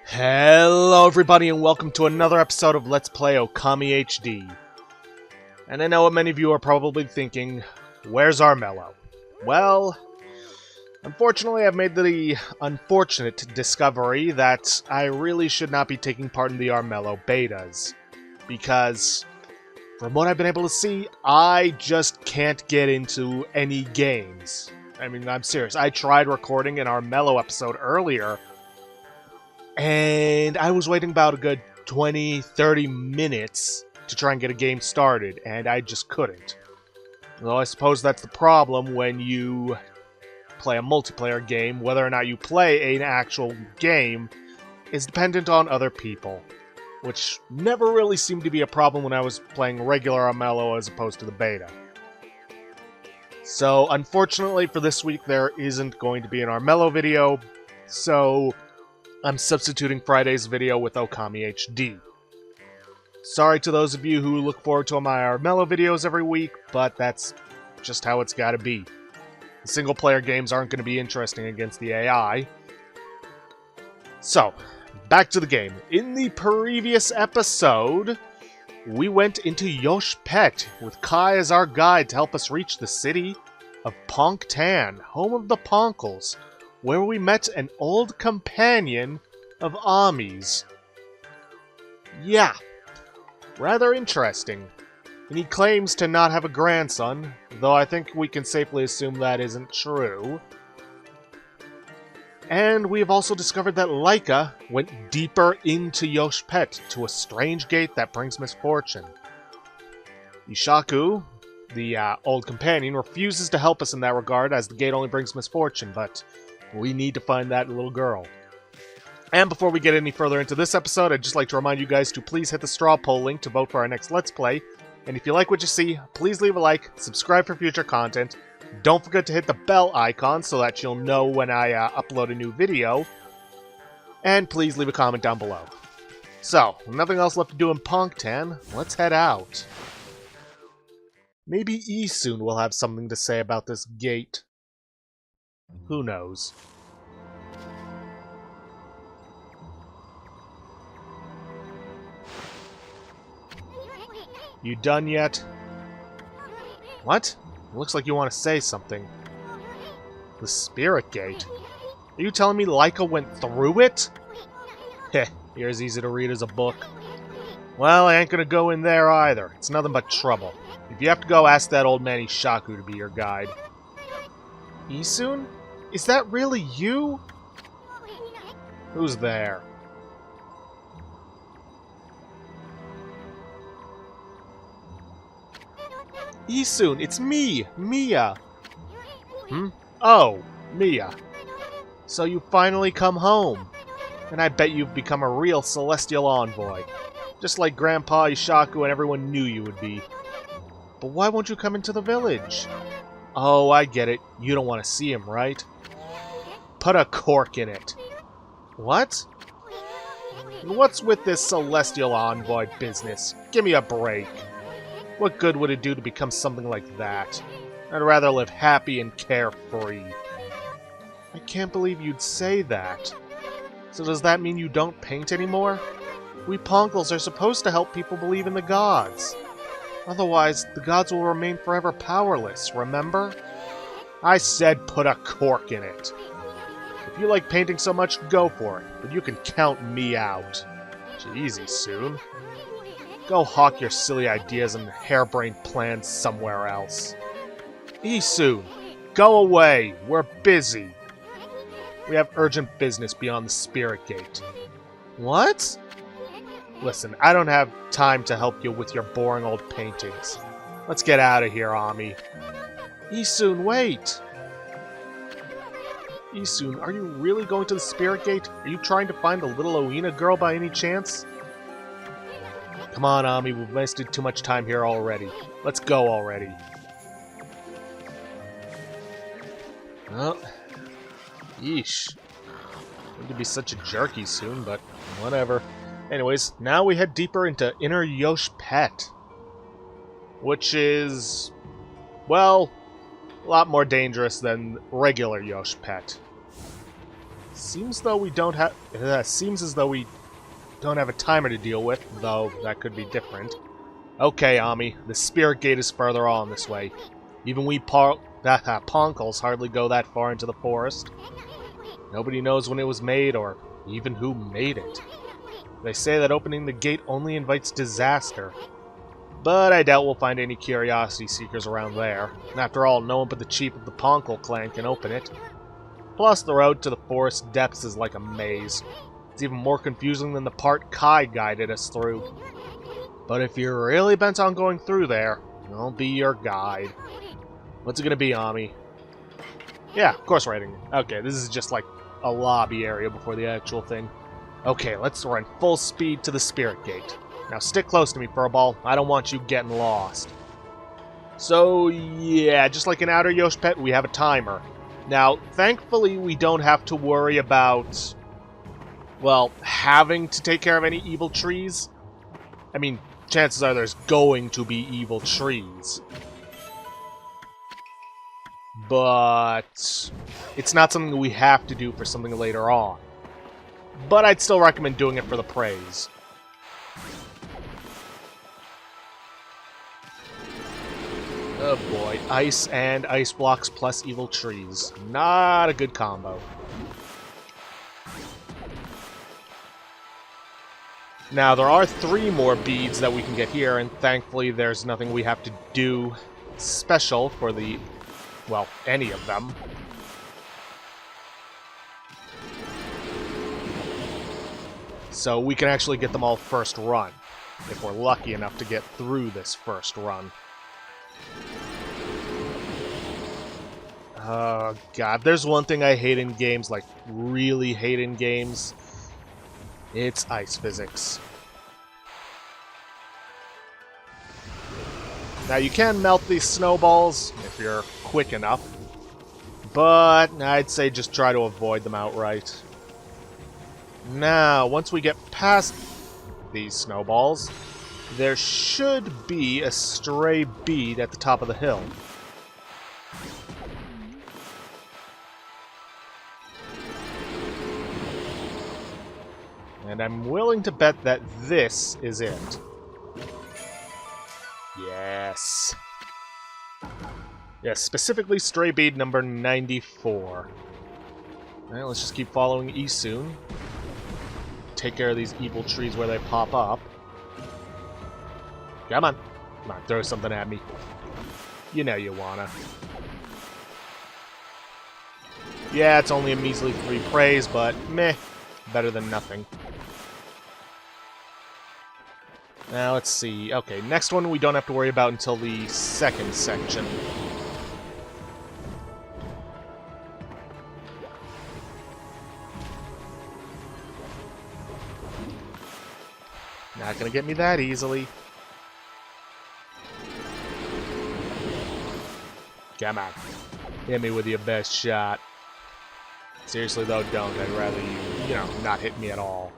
Hello everybody and welcome to another episode of Let's Play Okami HD. And I know what many of you are probably thinking, where's Armello? Well, unfortunately I've made the unfortunate discovery that I really should not be taking part in the Armello betas. Because, from what I've been able to see, I just can't get into any games. I mean, I'm serious, I tried recording an Armello episode earlier, and I was waiting about a good 20-30 minutes to try and get a game started, and I just couldn't. Well, I suppose that's the problem when you play a multiplayer game. Whether or not you play an actual game is dependent on other people, which never really seemed to be a problem when I was playing regular Armello as opposed to the beta. So, unfortunately for this week, there isn't going to be an Armello video, so I'm substituting Friday's video with Okami HD. Sorry to those of you who look forward to my Armello videos every week, but that's just how it's gotta be. The single-player games aren't going to be interesting against the AI. So, back to the game. In the previous episode, we went into Yosh Pet with Kai as our guide to help us reach the city of Pongtan, home of the Ponkles, where we met an old companion of Ami's. Yeah, rather interesting. And he claims to not have a grandson, though I think we can safely assume that isn't true. And we have also discovered that Laika went deeper into Yosh Pet to a strange gate that brings misfortune. Ishaku, the old companion, refuses to help us in that regard as the gate only brings misfortune, but we need to find that little girl. And before we get any further into this episode, I'd just like to remind you guys to please hit the straw poll link to vote for our next Let's Play. And if you like what you see, please leave a like, subscribe for future content. Don't forget to hit the bell icon so that you'll know when I upload a new video. And please leave a comment down below. So, with nothing else left to do in Pongtan, let's head out. Maybe Isun will have something to say about this gate. Who knows? You done yet? What? It looks like you want to say something. The Spirit Gate? Are you telling me Laika went through it? Heh, you're as easy to read as a book. Well, I ain't gonna go in there either. It's nothing but trouble. If you have to go, ask that old man Ishaku to be your guide. Isun? Is that really you? Who's there? Isun, it's me, Mia. Oh, Mia. So you finally come home. And I bet you've become a real celestial envoy. Just like Grandpa Ishaku and everyone knew you would be. But why won't you come into the village? Oh, I get it. You don't want to see him, right? Put a cork in it. What? And what's with this celestial envoy business? Give me a break. What good would it do to become something like that? I'd rather live happy and carefree. I can't believe you'd say that. So does that mean you don't paint anymore? We Ponkles are supposed to help people believe in the gods. Otherwise, the gods will remain forever powerless, remember? I said put a cork in it. If you like painting so much, go for it, but you can count me out. Jeez, soon. Go hawk your silly ideas and harebrained plans somewhere else. Isun, go away. We're busy. We have urgent business beyond the Spirit Gate. What? Listen, I don't have time to help you with your boring old paintings. Let's get out of here, Ami. Isun, wait! Isun, are you really going to the Spirit Gate? Are you trying to find the little Oina girl by any chance? Come on, Ami, we've wasted too much time here already. Let's go already. Well, yeesh. Need to be such a jerky soon, but whatever. Anyways, now we head deeper into Inner Yosh Pet. Which is, well, a lot more dangerous than regular Yosh Pet. Seems though we don't have. Seems as though we don't have a timer to deal with, though that could be different. Okay, Ami, the spirit gate is further on this way. Even we Ponkles hardly go that far into the forest. Nobody knows when it was made, or even who made it. They say that opening the gate only invites disaster. But I doubt we'll find any curiosity seekers around there. After all, no one but the chief of the Ponkle clan can open it. Plus, the road to the forest depths is like a maze. It's even more confusing than the part Kai guided us through. But if you're really bent on going through there, I'll be your guide. What's it gonna be, Ami? Yeah, of course writing. Okay, this is just like a lobby area before the actual thing. Okay, let's run full speed to the spirit gate. Now stick close to me, Furball. I don't want you getting lost. So, yeah, just like in Outer Yoshpet, we have a timer. Now, thankfully, we don't have to worry about, well, having to take care of any evil trees. I mean, chances are there's going to be evil trees. But it's not something we have to do for something later on. But I'd still recommend doing it for the praise. Oh boy, ice and ice blocks plus evil trees. Not a good combo. Now, there are 3 more beads that we can get here, and thankfully there's nothing we have to do special for the, well, any of them. So we can actually get them all first run, if we're lucky enough to get through this first run. Oh god, there's one thing I hate in games, like really hate in games. It's ice physics. Now you can melt these snowballs if you're quick enough, but I'd say just try to avoid them outright. Now, once we get past these snowballs, there should be a stray bead at the top of the hill. And I'm willing to bet that this is it. Yes. Yes, specifically stray bead number 94. Alright, let's just keep following Isun. Take care of these evil trees where they pop up. Come on. Come on, throw something at me. You know you wanna. Yeah, it's only a measly 3 praise, but meh. Better than nothing. Now, let's see. Okay, next one we don't have to worry about until the second section. Not gonna get me that easily. Come on. Hit me with your best shot. Seriously though, don't. I'd rather you know, not hit me at all.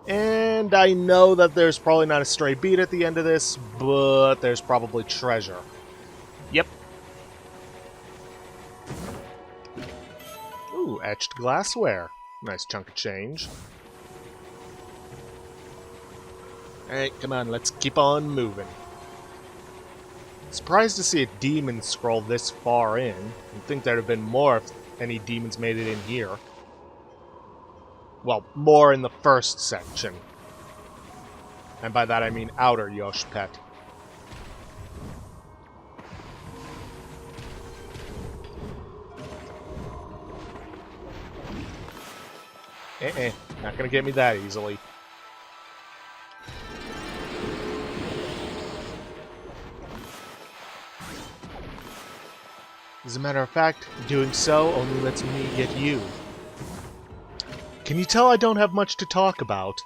And I know that there's probably not a stray bead at the end of this, but there's probably treasure. Yep. Ooh, etched glassware. Nice chunk of change. Alright, come on, let's keep on moving. Surprised to see a demon scroll this far in. You'd think there'd have been more if any demons made it in here. Well, more in the first section. And by that I mean Outer Yoshpet. Not gonna get me that easily. As a matter of fact, doing so only lets me get you. Can you tell I don't have much to talk about?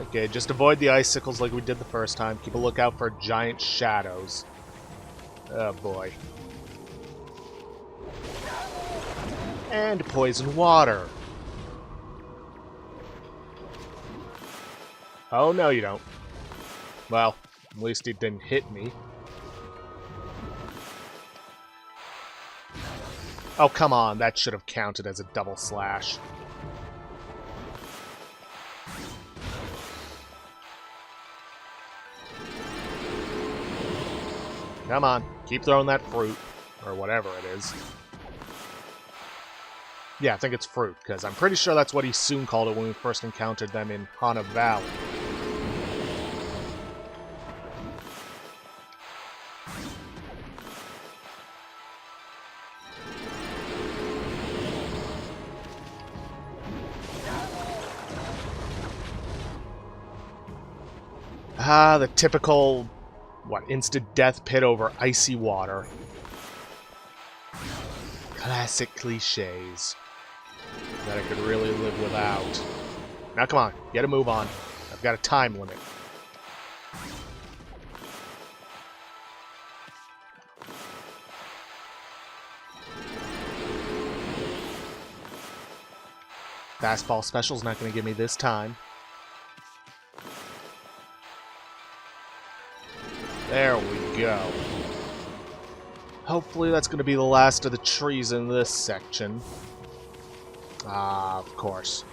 Okay, just avoid the icicles like we did the first time. Keep a lookout for giant shadows. Oh boy. And poison water. Oh, no you don't. Well, at least it didn't hit me. Oh, come on. That should have counted as a double slash. Come on. Keep throwing that fruit. Or whatever it is. Yeah, I think it's fruit, because I'm pretty sure that's what he soon called it when we first encountered them in Hana Valley. Ah, the typical, what, instant death pit over icy water. Classic cliches that I could really live without. Now come on, get a move on. I've got a time limit. Fastball special's not going to give me this time. There we go. Hopefully that's going to be the last of the trees in this section. Ah, of course.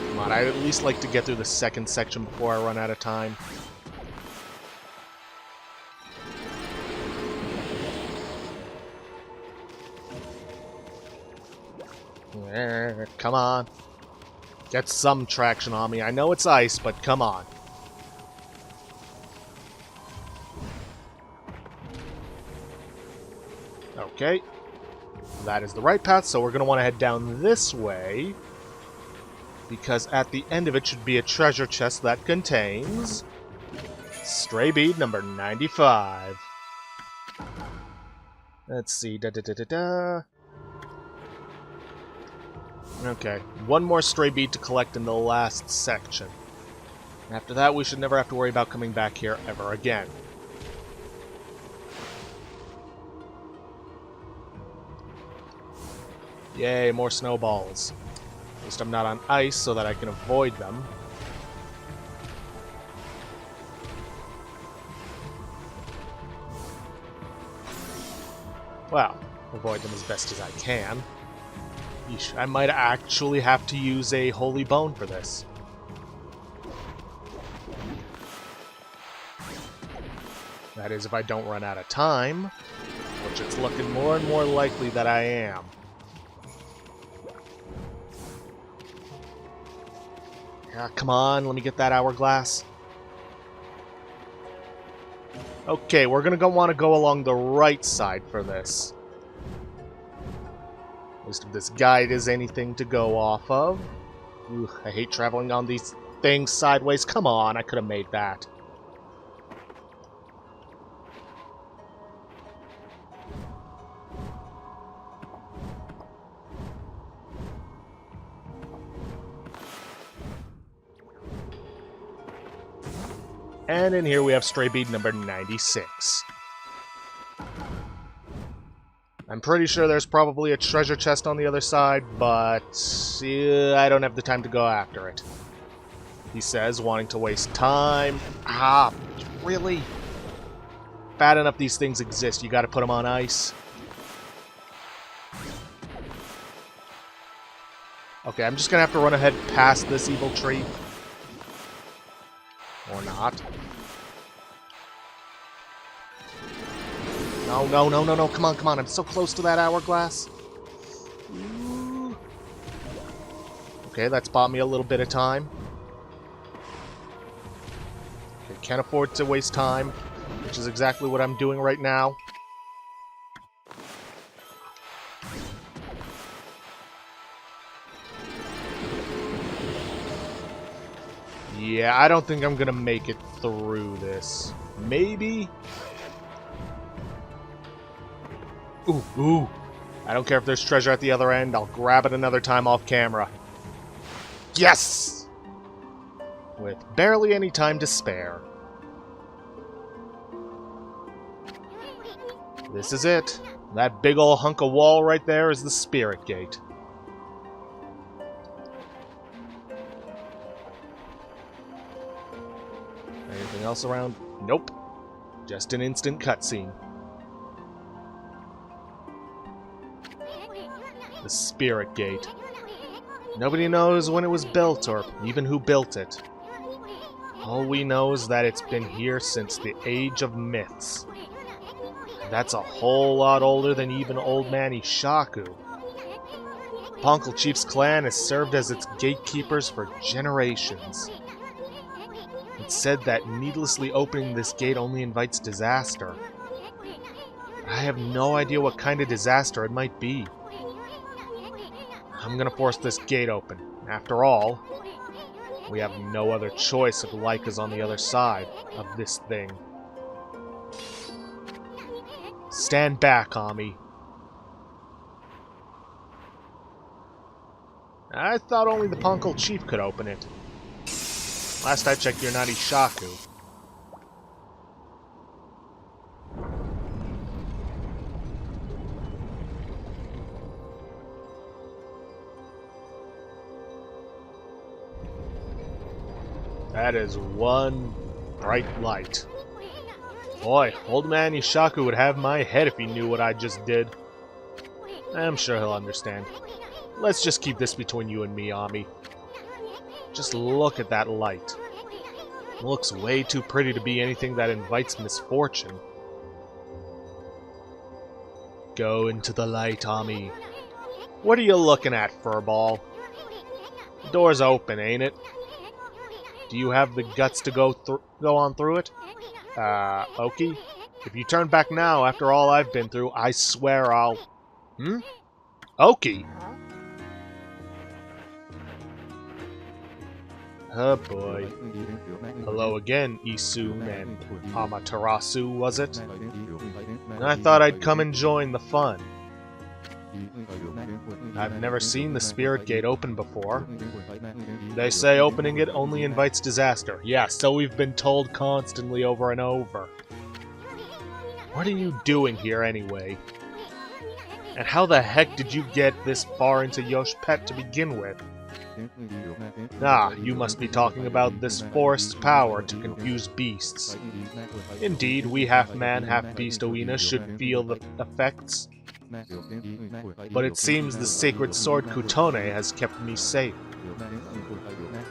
Come on, I'd at least like to get through the second section before I run out of time. Come on. Get some traction on me. I know it's ice, but come on. Okay. That is the right path, so we're going to want to head down this way. Because at the end of it should be a treasure chest that contains... stray bead number 95. Let's see. Okay, one more stray bead to collect in the last section. After that, we should never have to worry about coming back here ever again. Yay, more snowballs. At least I'm not on ice so that I can avoid them. Well, avoid them as best as I can. Yeesh, I might actually have to use a holy bone for this. That is, if I don't run out of time, which it's looking more and more likely that I am. Yeah, come on, let me get that hourglass. Okay, we're gonna want to go along the right side for this. At least if this guide is anything to go off of. Ooh, I hate traveling on these things sideways. Come on, I could have made that. And in here we have stray bead number 96. I'm pretty sure there's probably a treasure chest on the other side, but I don't have the time to go after it. He says, wanting to waste time. Ah, really? Bad enough these things exist, you gotta put them on ice. Okay, I'm just gonna have to run ahead past this evil tree. Or not. No, no, no, no, no, come on, come on, I'm so close to that hourglass. Ooh. Okay, that's bought me a little bit of time. Okay, can't afford to waste time, which is exactly what I'm doing right now. Yeah, I don't think I'm gonna make it through this. Maybe? Ooh, ooh. I don't care if there's treasure at the other end. I'll grab it another time off camera. Yes! With barely any time to spare. This is it. That big ol' hunk of wall right there is the spirit gate. Anything else around? Nope. Just an instant cutscene. The Spirit Gate. Nobody knows when it was built or even who built it. All we know is that it's been here since the Age of Myths. And that's a whole lot older than even Old Man Ishaku. The Pongal Chief's clan has served as its gatekeepers for generations. It's said that needlessly opening this gate only invites disaster. But I have no idea what kind of disaster it might be. I'm gonna force this gate open. After all, we have no other choice if Laika's on the other side of this thing. Stand back, Ami. I thought only the Pongal Chief could open it. Last I checked, you're not Ishaku. That is one bright light. Boy, Old Man Ishaku would have my head if he knew what I just did. I'm sure he'll understand. Let's just keep this between you and me, Ami. Just look at that light. It looks way too pretty to be anything that invites misfortune. Go into the light, Ami. What are you looking at, Furball? The door's open, ain't it? Do you have the guts to go on through it? Oki? If you turn back now after all I've been through, I swear I'll... Oki? Oh boy. Hello again, Isun and Amaterasu, was it? I thought I'd come and join the fun. I've never seen the Spirit Gate open before. They say opening it only invites disaster. Yeah, so we've been told constantly over and over. What are you doing here anyway? And how the heck did you get this far into Yoshpet to begin with? Ah, you must be talking about this forest's power to confuse beasts. Indeed, we half-man, half-beast Oina should feel the effects. But it seems the sacred sword Kutone has kept me safe.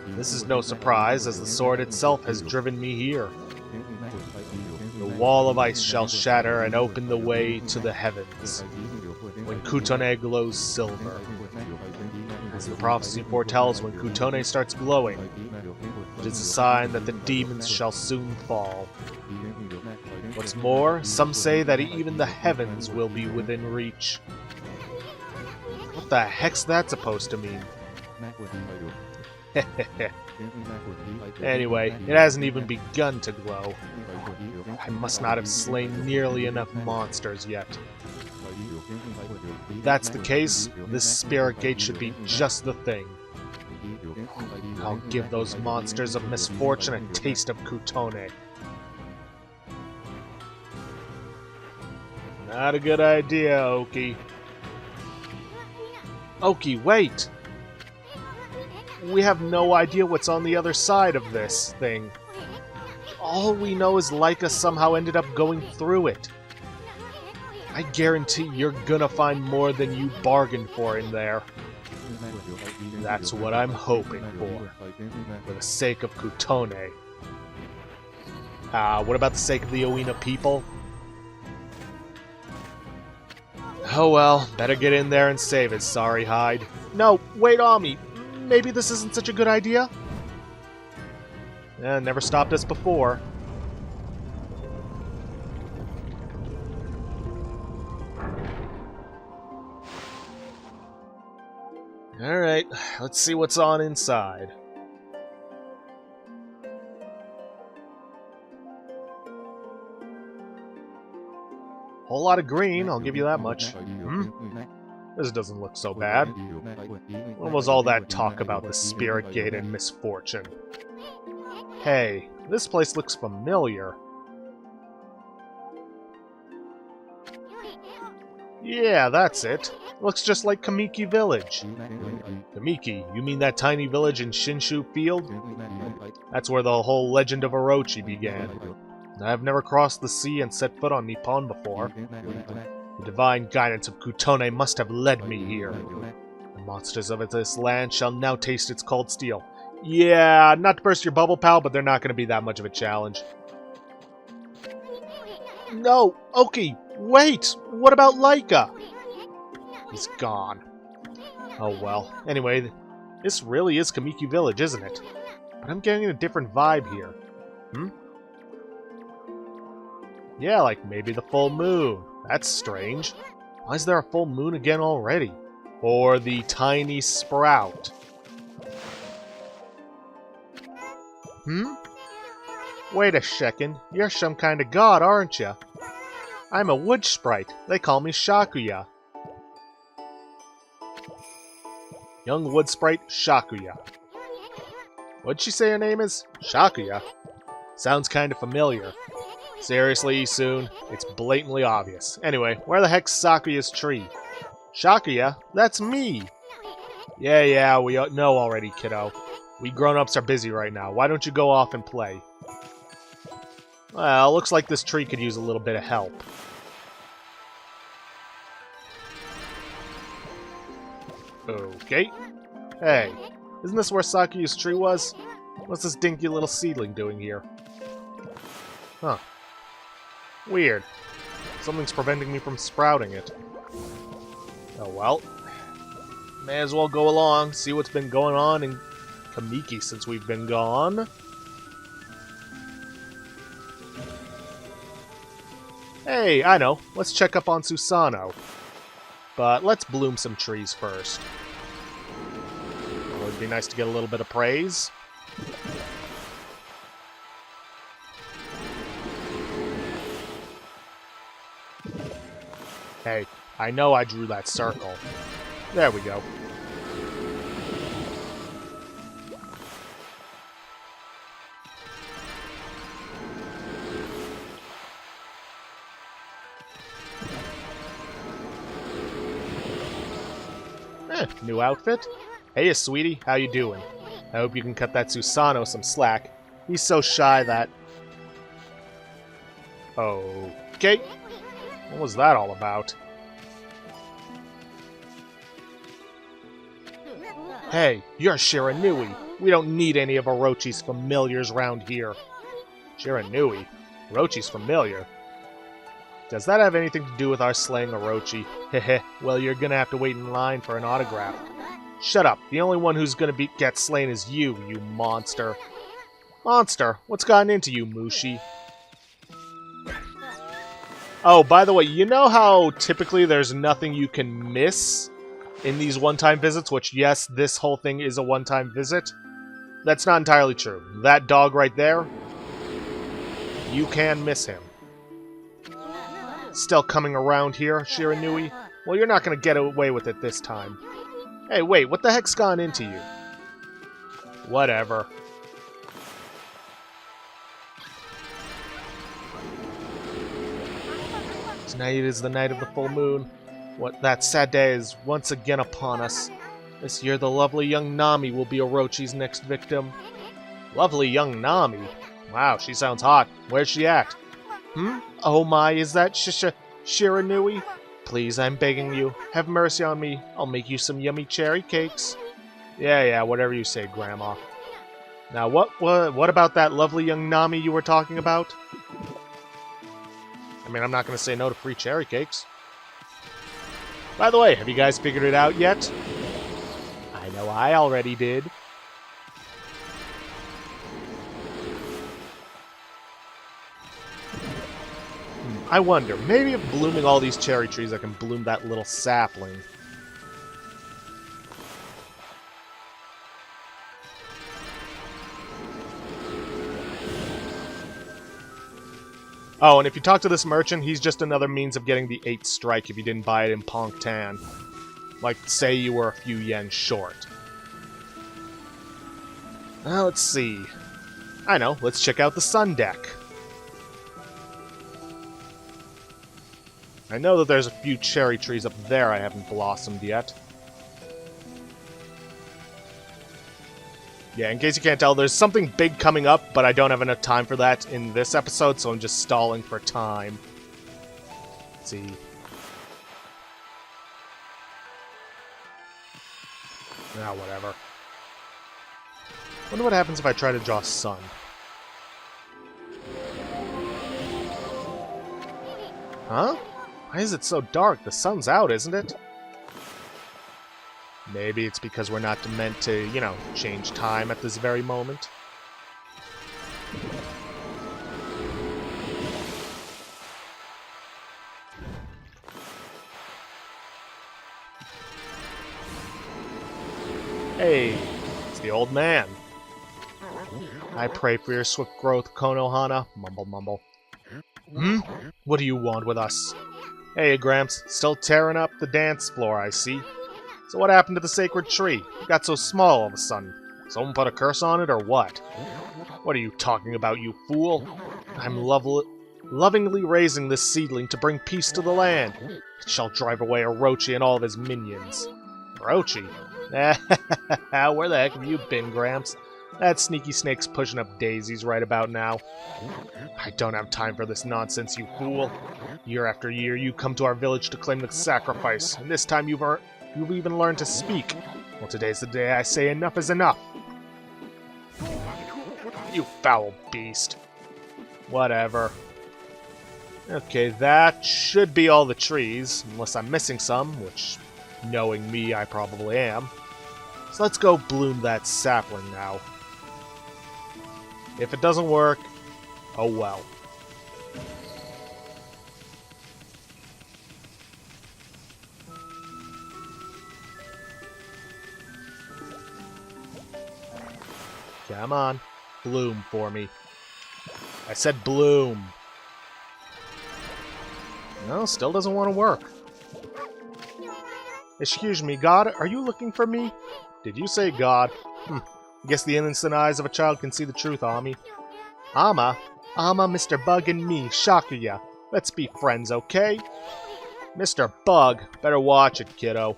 This is no surprise, as the sword itself has driven me here. The wall of ice shall shatter and open the way to the heavens, when Kutone glows silver. As the prophecy foretells, when Kutone starts glowing, it is a sign that the demons shall soon fall. What's more, some say that even the heavens will be within reach. What the heck's that supposed to mean? Anyway, it hasn't even begun to glow. I must not have slain nearly enough monsters yet. If that's the case, this Spirit Gate should be just the thing. I'll give those monsters of misfortune a taste of Kutone. Not a good idea, Oki. Oki, wait! We have no idea what's on the other side of this thing. All we know is Laika somehow ended up going through it. I guarantee you're gonna find more than you bargained for in there. That's what I'm hoping for the sake of Kutone. What about the sake of the Oina people? Oh well, better get in there and save it, sorry hide. No, wait, Ami. Maybe this isn't such a good idea? Never stopped us before. Alright, let's see what's on inside. Whole lot of green, I'll give you that much. This doesn't look so bad. What was all that talk about the Spirit Gate and misfortune? Hey, this place looks familiar. Yeah, that's it. Looks just like Kamiki Village. Kamiki, you mean that tiny village in Shinshu Field? That's where the whole legend of Orochi began. I've never crossed the sea and set foot on Nippon before. The divine guidance of Kutone must have led me here. The monsters of this land shall now taste its cold steel. Yeah, not to burst your bubble, pal, but they're not going to be that much of a challenge. No! Oki! Wait! What about Laika? He's gone. Oh well. Anyway, this really is Kamiki Village, isn't it? But I'm getting a different vibe here. Yeah, like maybe the full moon. That's strange. Why is there a full moon again already? Or the tiny sprout? Wait a second. You're some kind of god, aren't you? I'm a wood sprite. They call me Shakuya. Young wood sprite Shakuya. What'd she say her name is? Shakuya? Sounds kind of familiar. Seriously, Soon? It's blatantly obvious. Anyway, where the heck's Sakuya's tree? Shakuya? That's me! Yeah, we know already, kiddo. We grown-ups are busy right now. Why don't you go off and play? Well, looks like this tree could use a little bit of help. Okay. Hey, isn't this where Sakuya's tree was? What's this dinky little seedling doing here? Huh. Weird. Something's preventing me from sprouting it. Oh well. May as well go along, see what's been going on in Kamiki since we've been gone. Hey, I know. Let's check up on Susano. But let's bloom some trees first. It would be nice to get a little bit of praise. Hey, I know I drew that circle. There we go. New outfit? Hey, sweetie, how you doing? I hope you can cut that Susano some slack. He's so shy that... Okay. What was that all about? Hey, you're Shiranui. We don't need any of Orochi's familiars round here. Shiranui? Orochi's familiar? Does that have anything to do with our slaying Orochi? Heh well, you're gonna have to wait in line for an autograph. Shut up. The only one who's gonna get slain is you, you monster. Monster? What's gotten into you, Mushi? Oh, by the way, you know how typically there's nothing you can miss in these one-time visits? Which, yes, this whole thing is a one-time visit. That's not entirely true. That dog right there, you can miss him. Still coming around here, Shiranui? Well, you're not going to get away with it this time. Hey, wait, what the heck's gone into you? Whatever. Tonight is the night of the full moon. That sad day is once again upon us. This year the lovely young Nami will be Orochi's next victim. Lovely young Nami? Wow, she sounds hot. Where's she at? Oh my, is that Shiranui? Please, I'm begging you. Have mercy on me. I'll make you some yummy cherry cakes. Yeah, whatever you say, Grandma. Now, what about that lovely young Nami you were talking about? I mean, I'm not going to say no to free cherry cakes. By the way, have you guys figured it out yet? I know I already did. I wonder, maybe if blooming all these cherry trees I can bloom that little sapling. Oh, and if you talk to this merchant, he's just another means of getting the 8th strike if you didn't buy it in Pongtan. Like, say you were a few yen short. Let's see. I know, let's check out the sun deck. I know that there's a few cherry trees up there I haven't blossomed yet. Yeah, in case you can't tell, there's something big coming up, but I don't have enough time for that in this episode, so I'm just stalling for time. Let's see. Ah, whatever. Wonder what happens if I try to draw sun. Huh? Why is it so dark? The sun's out, isn't it? Maybe it's because we're not meant to, you know, change time at this very moment. Hey, it's the old man. I pray for your swift growth, Konohana. Mumble, mumble. Hmm? What do you want with us? Hey, Gramps. Still tearing up the dance floor, I see. So what happened to the sacred tree? It got so small all of a sudden. Someone put a curse on it, or what? What are you talking about, you fool? I'm lovingly raising this seedling to bring peace to the land. It shall drive away Orochi and all of his minions. Orochi? Where the heck have you been, Gramps? That sneaky snake's pushing up daisies right about now. I don't have time for this nonsense, you fool. Year after year, you come to our village to claim the sacrifice, and this time you've even learned to speak. Well, today's the day I say enough is enough. You foul beast. Whatever. Okay, that should be all the trees, unless I'm missing some, which, knowing me, I probably am. So let's go bloom that sapling now. If it doesn't work, oh well. Come on, bloom for me. I said bloom. No, still doesn't want to work. Excuse me, God, are you looking for me? Did you say God? Guess the innocent eyes of a child can see the truth, Ami. Ama, Mr. Bug and me, Shakuya. Let's be friends, okay? Mr. Bug, better watch it, kiddo.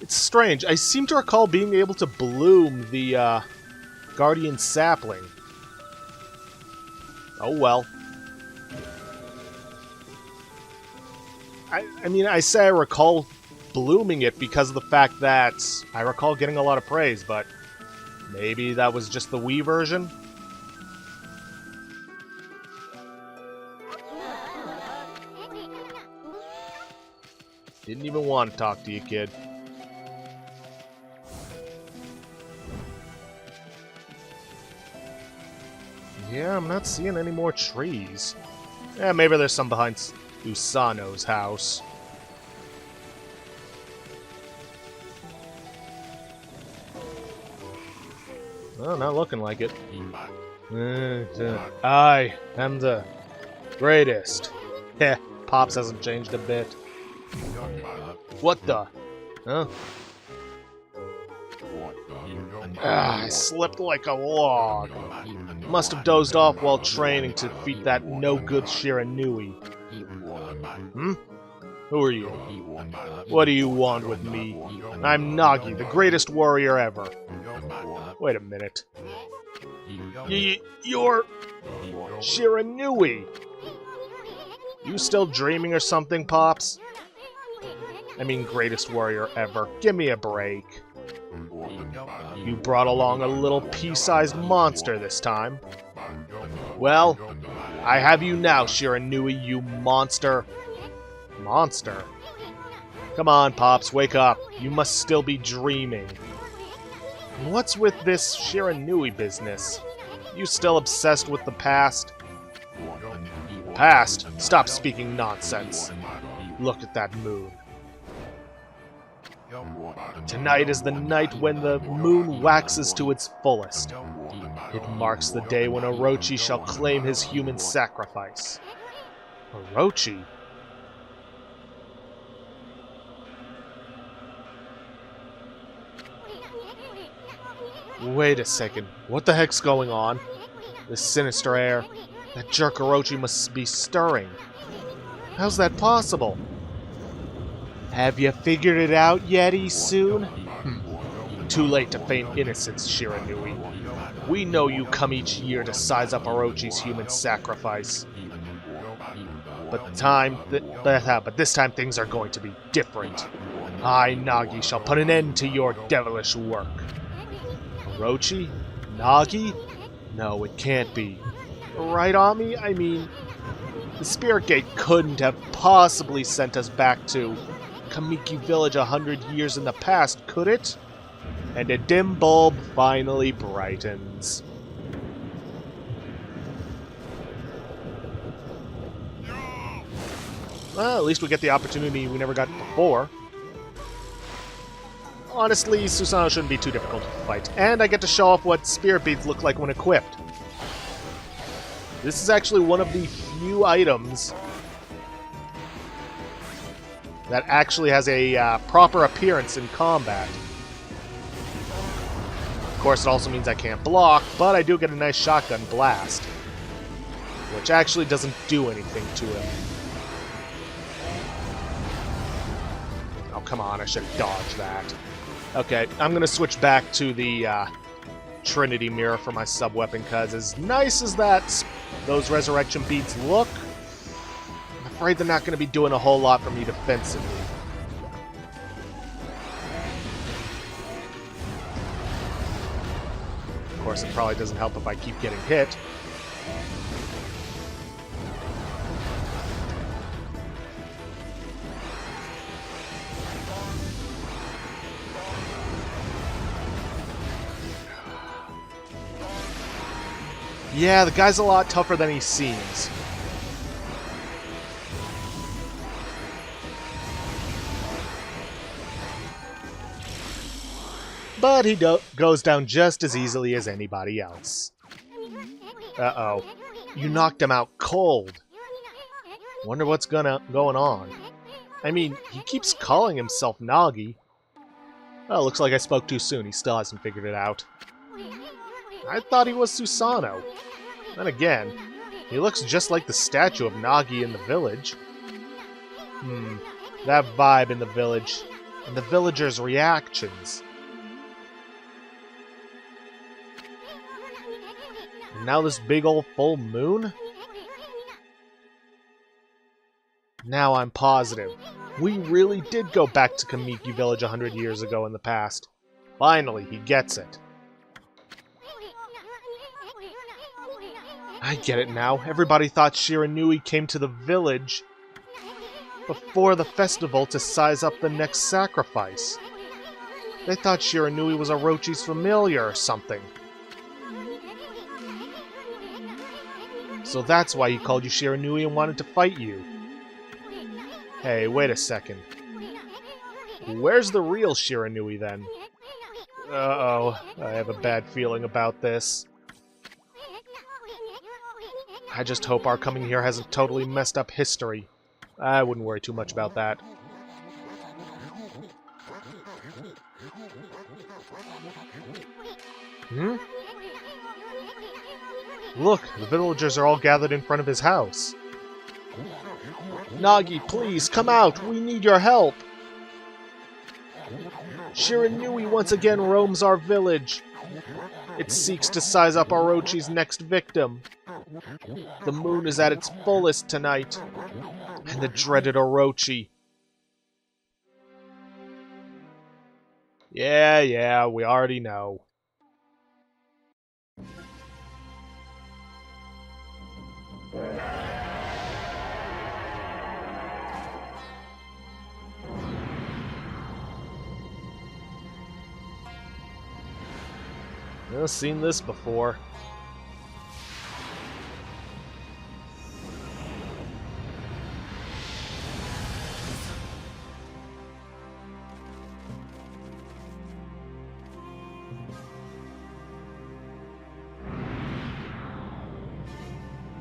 It's strange. I seem to recall being able to bloom the, Guardian Sapling. Oh well. I mean, I say I recall blooming it because of the fact that I recall getting a lot of praise, but maybe that was just the Wii version? Didn't even want to talk to you, kid. Yeah, I'm not seeing any more trees. Yeah, maybe there's some behind Usano's house. Well, not looking like it. I am the greatest. Heh, Pops hasn't changed a bit. What the? Huh? I slipped like a log. Must have dozed off while training to defeat that no-good Shiranui. Who are you? What do you want with me? I'm Nagi, the greatest warrior ever. Wait a minute. You're Shiranui. You still dreaming or something, Pops? I mean, greatest warrior ever. Give me a break. You brought along a little pea-sized monster this time. Well, I have you now, Shiranui, you monster. Monster? Come on, Pops, wake up. You must still be dreaming. What's with this Shiranui business? You still obsessed with the past? Past? Stop speaking nonsense. Look at that moon. Tonight is the night when the moon waxes to its fullest. It marks the day when Orochi shall claim his human sacrifice. Orochi? Wait a second. What the heck's going on? This sinister air. That jerk Orochi must be stirring. How's that possible? Have you figured it out yet, Soon? too late to feign innocence, Shiranui. We know you come each year to size up Orochi's human sacrifice. But this time things are going to be different. I, Nagi, shall put an end to your devilish work. Orochi? Nagi? No, it can't be. Right, Ami? I mean, the Spirit Gate couldn't have possibly sent us back to Kamiki Village 100 years in the past, could it? And a dim bulb finally brightens. Well, at least we get the opportunity we never got before. Honestly, Susanoo shouldn't be too difficult to fight, and I get to show off what spirit beads look like when equipped. This is actually one of the few items that actually has a proper appearance in combat. Of course, it also means I can't block, but I do get a nice shotgun blast, which actually doesn't do anything to him. Oh, come on, I should have dodged that. Okay, I'm going to switch back to the Trinity Mirror for my sub-weapon, because as nice as those resurrection beads look, I'm afraid they're not going to be doing a whole lot for me defensively. Of course, it probably doesn't help if I keep getting hit. Yeah, the guy's a lot tougher than he seems. But he goes down just as easily as anybody else. Uh-oh. You knocked him out cold. Wonder what's going on. I mean, he keeps calling himself Nagi. Oh, looks like I spoke too soon. He still hasn't figured it out. I thought he was Susanoo. Then again, he looks just like the statue of Nagi in the village. That vibe in the village, and the villagers' reactions. And now this big old full moon? Now I'm positive. We really did go back to Kamiki Village 100 years ago in the past. Finally, he gets it. I get it now. Everybody thought Shiranui came to the village before the festival to size up the next sacrifice. They thought Shiranui was Orochi's familiar or something. So that's why he called you Shiranui and wanted to fight you. Hey, wait a second. Where's the real Shiranui then? Uh-oh, I have a bad feeling about this. I just hope our coming here hasn't totally messed up history. I wouldn't worry too much about that. Look, the villagers are all gathered in front of his house. Nagi, please, come out! We need your help! Shiranui once again roams our village. It seeks to size up Orochi's next victim. The moon is at its fullest tonight, and the dreaded Orochi. Yeah, we already know. I've seen this before.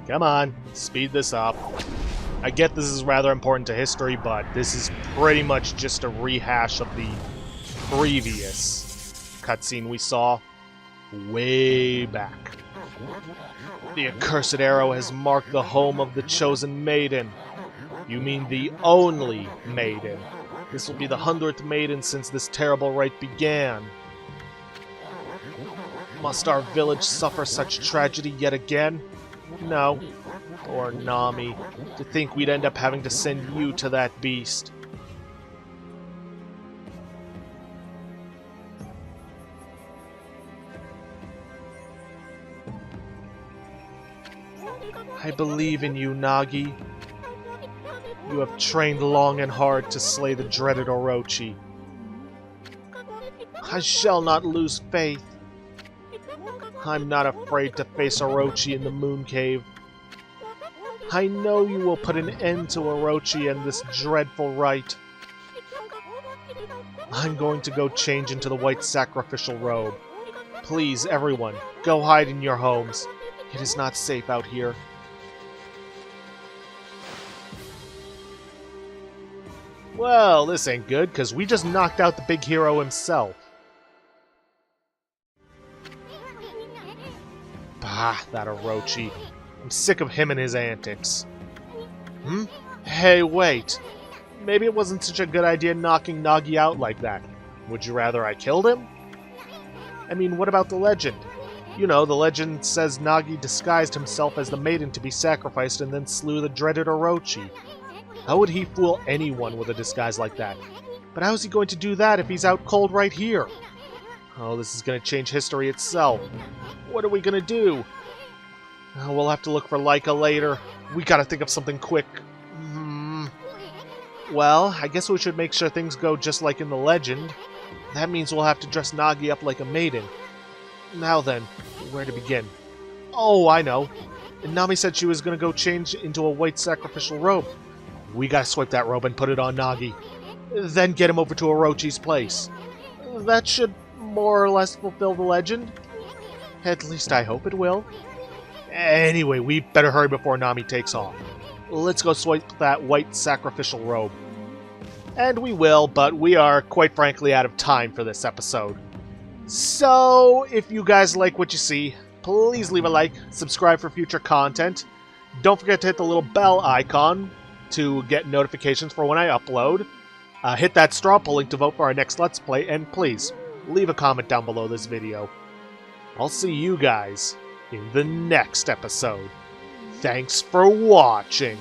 Come on, speed this up. I get this is rather important to history, but this is pretty much just a rehash of the previous cutscene we saw way back. The accursed arrow has marked the home of the chosen maiden. You mean the only maiden. This will be the 100th maiden since this terrible rite began. Must our village suffer such tragedy yet again? No. Or Nami. To think we'd end up having to send you to that beast. I believe in you, Nagi. You have trained long and hard to slay the dreaded Orochi. I shall not lose faith. I'm not afraid to face Orochi in the Moon Cave. I know you will put an end to Orochi and this dreadful rite. I'm going to go change into the white sacrificial robe. Please, everyone, go hide in your homes. It is not safe out here. Well, this ain't good, because we just knocked out the big hero himself. Bah, that Orochi. I'm sick of him and his antics. Hey, wait. Maybe it wasn't such a good idea knocking Nagi out like that. Would you rather I killed him? I mean, what about the legend? You know, the legend says Nagi disguised himself as the maiden to be sacrificed and then slew the dreaded Orochi. How would he fool anyone with a disguise like that? But how is he going to do that if he's out cold right here? Oh, this is going to change history itself. What are we going to do? Oh, we'll have to look for Laika later. We gotta think of something quick. Well, I guess we should make sure things go just like in the legend. That means we'll have to dress Nagi up like a maiden. Now then, where to begin? Oh, I know. Nami said she was gonna go change into a white sacrificial robe. We gotta swipe that robe and put it on Nagi. Then get him over to Orochi's place. That should more or less fulfill the legend. At least I hope it will. Anyway, we better hurry before Nami takes off. Let's go swipe that white sacrificial robe. And we will, but we are, quite frankly, out of time for this episode. So, if you guys like what you see, please leave a like, subscribe for future content. Don't forget to hit the little bell icon to get notifications for when I upload. Hit that straw poll link to vote for our next Let's Play, and please, leave a comment down below this video. I'll see you guys in the next episode. Thanks for watching.